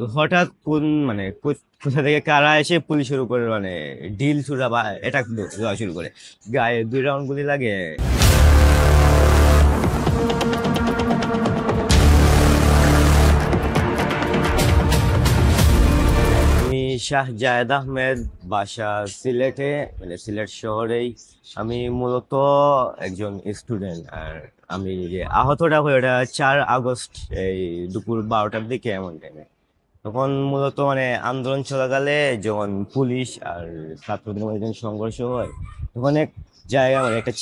তো হঠাৎ কোথা থেকে কারা এসে পুলিশের উপর ঢিল ছুড়া বা অ্যাটাক দেওয়া শুরু করে। গায়ে 2 রাউন্ড গুলি লাগে। আমি শাহজায়েদ আহমেদ, বাসা সিলেটে, সিলেট শহরেই। আমি মূলত একজন স্টুডেন্ট। আর আমি যে আহতটা হই ওটা 4 আগস্ট এই দুপুর 12টার দিকে এমন টাইমে। তখন মূলত আন্দোলন চলাকালে যখন পুলিশ আর ছাত্রদের মধ্যে যখন সংঘর্ষ হয়, তখন এক জায়গা একটা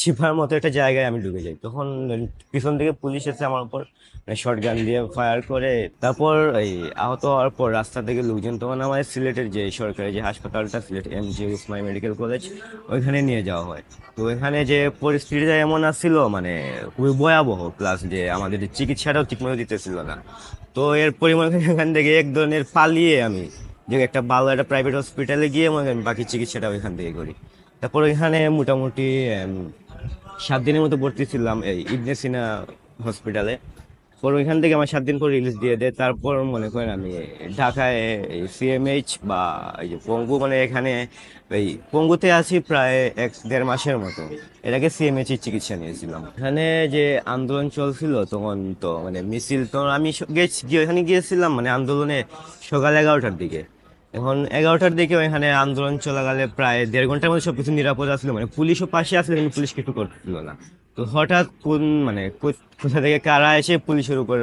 ছিপার মতো একটা জায়গায় আমি ঢুকে যাই। তখন পিছন থেকে পুলিশ এসে আমার উপর শর্ট গান দিয়ে ফায়ার করে। তারপর এই আহত হওয়ার পর রাস্তা থেকে লোকজন তখন আমার সিলেটের যে সরকারি যে হাসপাতালটা, Sylhet MG Osmani medical college, ওইখানে নিয়ে যাওয়া হয়। তো এখানে যে পরিস্থিতিটা এমন আসছিল, খুবই ভয়াবহ, প্লাস যে আমাদের চিকিৎসাটাও ঠিকমতো দিতেছিল না। তো এর পরিমাণ এখান থেকে এক ধরনের পালিয়ে আমি যে একটা ভালো একটা প্রাইভেট হসপিটালে গিয়ে মনে করেন বাকি চিকিৎসাটা ওইখান থেকে করি। তারপর এখানে মোটামুটি 7 দিনের মতো ভর্তি ছিলাম এই ইবনে সিনা হসপিটালে। পর ওইখান থেকে আমার 7 দিন পর রিলিজ দিয়ে দেয়। তারপর মনে করেন আমি ঢাকায় সিএমএইচ বা এই যে পঙ্গু, এখানে এই পঙ্গুতে আছি প্রায় 1-1.5 মাসের মতো। এটাকে সিএমএইচ এর চিকিৎসা নিয়েছিলাম। এখানে যে আন্দোলন চলছিল তখন তো মিছিল, তো আমি ওখানে গিয়েছিলাম আন্দোলনে সকাল 11টার দিকে। এখন 11টার দিকে এখানে আন্দোলন চলাকালে প্রায় 1.5 ঘন্টার মধ্যে সবকিছু নিরাপদ আসলো, পুলিশও পাশে আসলে কিন্তু পুলিশ কিছু করতেছিল না। তো হঠাৎ কোথা থেকে কারা এসে পুলিশের উপর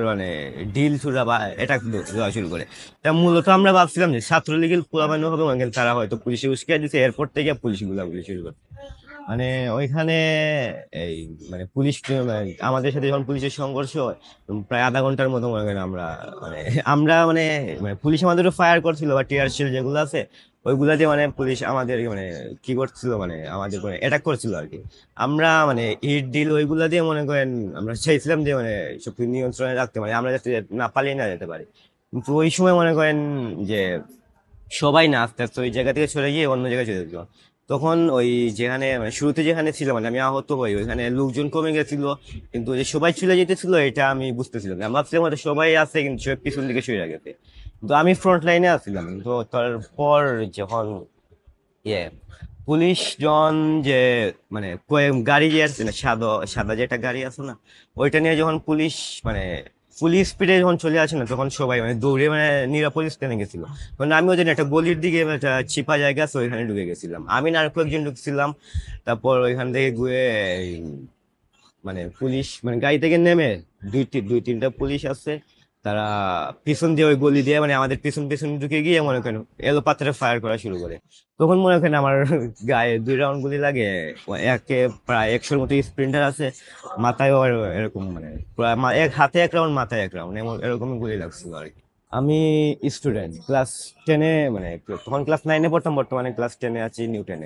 ঢিল ছুড়া বা অ্যাটাক দেওয়া শুরু করে। তা মূলত আমরা ভাবছিলাম যে ছাত্রলীগের পোলাপান হবে, তারা হয়তো পুলিশে উস্কে দিচ্ছে, এরপর থেকে পুলিশ গুলাগুলি শুরু করে। মানে ওইখানে এই পুলিশ আমাদের সাথে যখন পুলিশের সংঘর্ষ হয়, প্রায় আধা ঘন্টার মতো মনে করেন আমরা মানে আমরা মানে পুলিশ আমাদেরও ফায়ার করছিল বা টিয়ার শেল যেগুলো আছে, ওইগুলা দিয়ে পুলিশ আমাদের কি করছিল, আমাদের অ্যাটাক করছিল আর কি। আমরা ইট ডিল ওইগুলা দিয়ে মনে করেন আমরা চাইছিলাম যে সব নিয়ন্ত্রণে রাখতে, আমরা যাতে না পালিয়ে না যেতে পারি। কিন্তু ওই সময় মনে করেন যে সবাই না আস্তে আস্তে ওই জায়গা থেকে সরে গিয়ে অন্য জায়গায় চলে যেত। তখন ওই যেখানে শুরুতে যেখানে ছিল আমি আহত হই, ওইখানে লোকজন কমে গেছিল। কিন্তু যে সবাই চলে যেতেছিল এটা আমি বুঝতেছিলাম না। আমি ভাবছিলাম হয়তো সবাই আছে, কিন্তু সবাই পিছন দিকে সরে গেছে। কিন্তু আমি ফ্রন্ট লাইনে আসছিলাম। তো তারপর যখন ইয়ে পুলিশ জন যে গাড়ি যে আছে না, সাদা সাদা যে একটা গাড়ি আছে না, ওইটা নিয়ে যখন পুলিশ মানে পুলিশ স্পিডে যখন চলে আসে না, তখন সবাই দৌড়ে নিরাপদ স্থানে গেছিল। কারণ আমিও জানি একটা গলির দিকে একটা চিপা জায়গা আছে, ওইখানে ঢুকে গেছিলাম। আমি না আর কয়েকজন ঢুকছিলাম। তারপর ওইখান থেকে ঘুরে এই পুলিশ গাড়ি থেকে নেমে দুই তিনটা পুলিশ আছে, তারা পিছন দিয়ে ওই গলি দিয়ে আমাদের পিছন পিছন ঢুকে গিয়ে মনে করেন এলো পাত্রে ফায়ার করা শুরু করে। তখন মনে করেন আমার গায়ে 2 রাউন্ড গুলি লাগে। একে প্রায় 100-র মতো স্প্রিন্টার আছে, মাথায়ও এরকম প্রায় এক হাতে 1 রাউন্ড, মাথায় 1 রাউন্ড, এরকমই গুলি লাগছিল আর কি। আমি স্টুডেন্ট, ক্লাস 10-এ, তখন ক্লাস 9-এ পড়তাম, বর্তমানে ক্লাস 10-এ আছি, নিউ 10-এ।